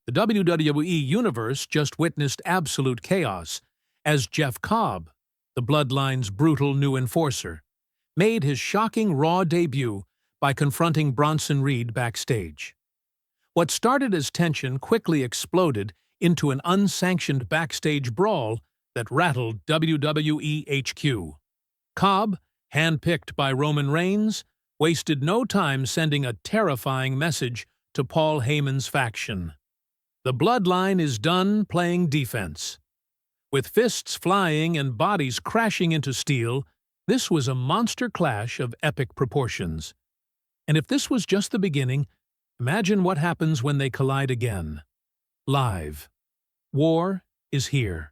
The WWE Universe just witnessed absolute chaos as Jeff Cobb, the Bloodline's brutal new enforcer, made his shocking Raw debut by confronting Bronson Reed backstage. What started as tension quickly exploded into an unsanctioned backstage brawl that rattled WWE HQ. Cobb, handpicked by Roman Reigns, wasted no time sending a terrifying message to Paul Heyman's faction. The Bloodline is done playing defense. With fists flying and bodies crashing into steel, this was a monster clash of epic proportions. And if this was just the beginning, imagine what happens when they collide again. Live. War is here.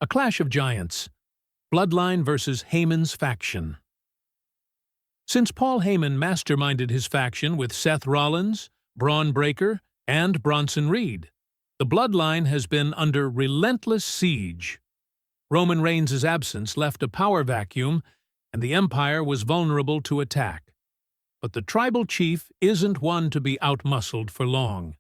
A clash of giants. Bloodline versus Heyman's faction. Since Paul Heyman masterminded his faction with Seth Rollins, Braun Breaker, and Bronson Reed, the Bloodline has been under relentless siege. Roman Reigns' absence left a power vacuum, and the Empire was vulnerable to attack. But the tribal chief isn't one to be outmuscled for long.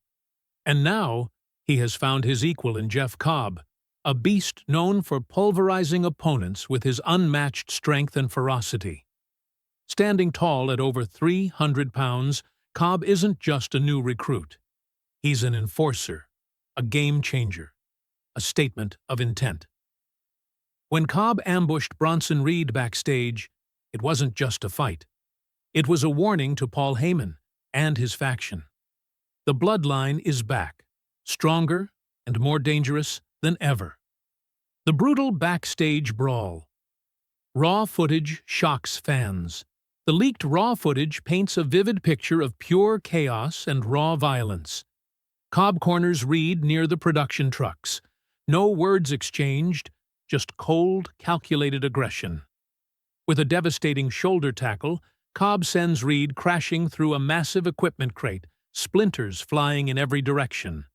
And now, he has found his equal in Jeff Cobb, a beast known for pulverizing opponents with his unmatched strength and ferocity. Standing tall at over 300 pounds, Cobb isn't just a new recruit. He's an enforcer, a game-changer, a statement of intent. When Cobb ambushed Bronson Reed backstage, it wasn't just a fight. It was a warning to Paul Heyman and his faction. The Bloodline is back, stronger and more dangerous than ever. The brutal backstage brawl. Raw footage shocks fans. The leaked Raw footage paints a vivid picture of pure chaos and raw violence. Cobb corners Reed near the production trucks. No words exchanged, just cold, calculated aggression. With a devastating shoulder tackle, Cobb sends Reed crashing through a massive equipment crate, splinters flying in every direction.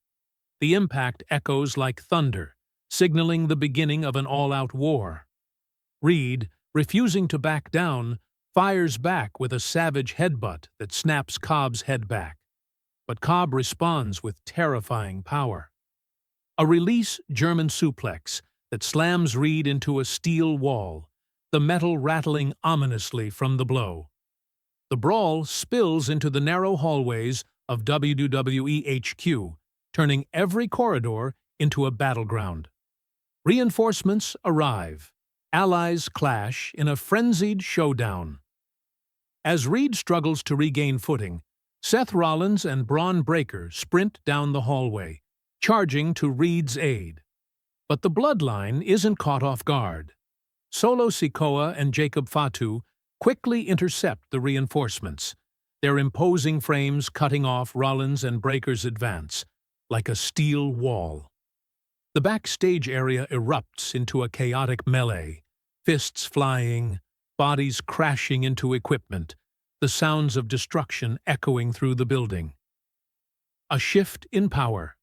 The impact echoes like thunder, signaling the beginning of an all-out war. Reed, refusing to back down, fires back with a savage headbutt that snaps Cobb's head back. But Cobb responds with terrifying power. A release German suplex that slams Reed into a steel wall, the metal rattling ominously from the blow. The brawl spills into the narrow hallways of WWE HQ, turning every corridor into a battleground. Reinforcements arrive. Allies clash in a frenzied showdown. As Reed struggles to regain footing, Seth Rollins and Braun Breaker sprint down the hallway, charging to Reed's aid. But the Bloodline isn't caught off guard. Solo Sikoa and Jacob Fatu quickly intercept the reinforcements, their imposing frames cutting off Rollins and Breaker's advance, like a steel wall. The backstage area erupts into a chaotic melee, fists flying, bodies crashing into equipment, the sounds of destruction echoing through the building. A shift in power.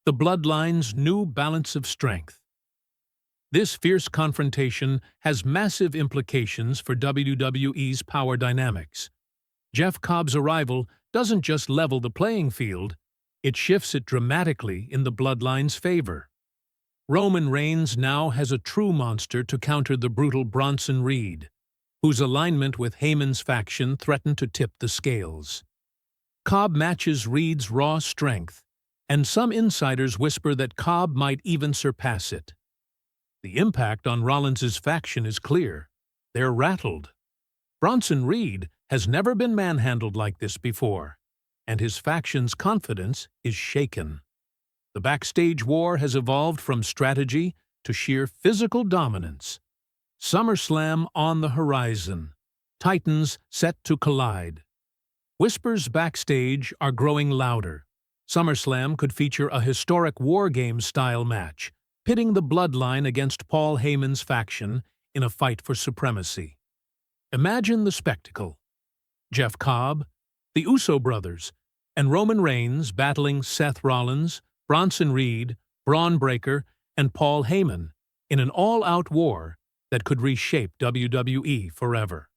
The Bloodline's new balance of strength. This fierce confrontation has massive implications for WWE's power dynamics. Jeff Cobb's arrival doesn't just level the playing field, it shifts it dramatically in the Bloodline's favor. Roman Reigns now has a true monster to counter the brutal Bronson Reed, whose alignment with Heyman's faction threatened to tip the scales. Cobb matches Reed's raw strength, and some insiders whisper that Cobb might even surpass it. The impact on Rollins' faction is clear. They're rattled. Bronson Reed has never been manhandled like this before, and his faction's confidence is shaken. The backstage war has evolved from strategy to sheer physical dominance. SummerSlam on the horizon. Titans set to collide. Whispers backstage are growing louder. SummerSlam could feature a historic War Games-style match, pitting the Bloodline against Paul Heyman's faction in a fight for supremacy. Imagine the spectacle. Jeff Cobb, the Uso brothers, and Roman Reigns battling Seth Rollins, Bronson Reed, Braun Breaker, and Paul Heyman in an all-out war that could reshape WWE forever.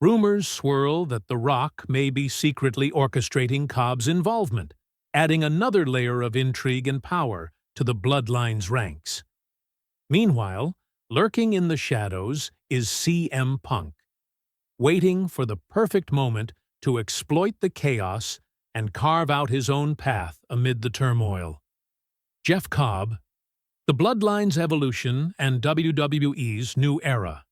Rumors swirl that The Rock may be secretly orchestrating Cobb's involvement, adding another layer of intrigue and power to the Bloodline's ranks. Meanwhile, lurking in the shadows is CM Punk, waiting for the perfect moment to exploit the chaos and carve out his own path amid the turmoil. Jeff Cobb, the Bloodline's evolution and WWE's new era.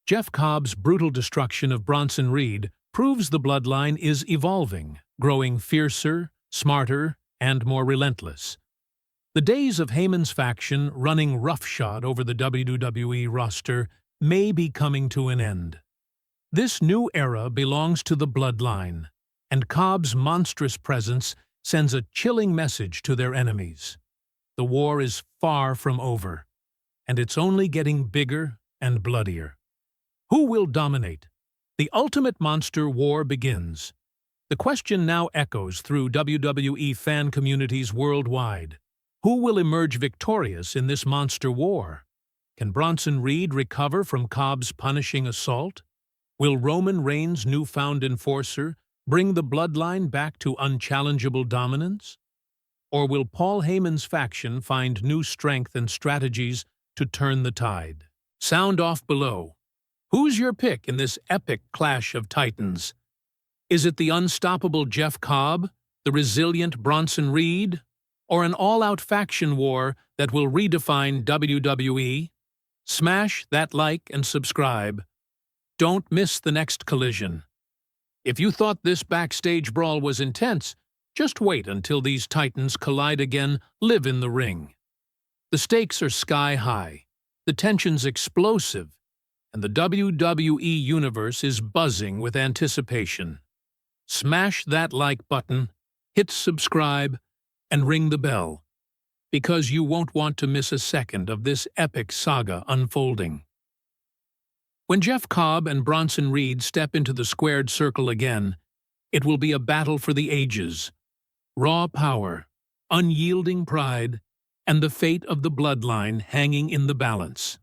Jeff Cobb's brutal destruction of Bronson Reed proves the Bloodline is evolving, growing fiercer, smarter, and more relentless. The days of Heyman's faction running roughshod over the WWE roster may be coming to an end. This new era belongs to the Bloodline, and Cobb's monstrous presence sends a chilling message to their enemies. The war is far from over, and it's only getting bigger and bloodier. Who will dominate? The ultimate monster war begins. The question now echoes through WWE fan communities worldwide. Who will emerge victorious in this monster war? Can Bronson Reed recover from Cobb's punishing assault? Will Roman Reigns' newfound enforcer bring the Bloodline back to unchallengeable dominance? Or will Paul Heyman's faction find new strength and strategies to turn the tide? Sound off below. Who's your pick in this epic clash of titans? Is it the unstoppable Jeff Cobb, the resilient Bronson Reed, or an all-out faction war that will redefine WWE? Smash that like and subscribe. Don't miss the next collision. If you thought this backstage brawl was intense, just wait until these titans collide again live in the ring. The stakes are sky high, the tension's explosive, and the WWE universe is buzzing with anticipation. Smash that like button, hit subscribe, and ring the bell, because you won't want to miss a second of this epic saga unfolding. When Jeff Cobb and Bronson Reed step into the squared circle again, it will be a battle for the ages. Raw power, unyielding pride, and the fate of the Bloodline hanging in the balance.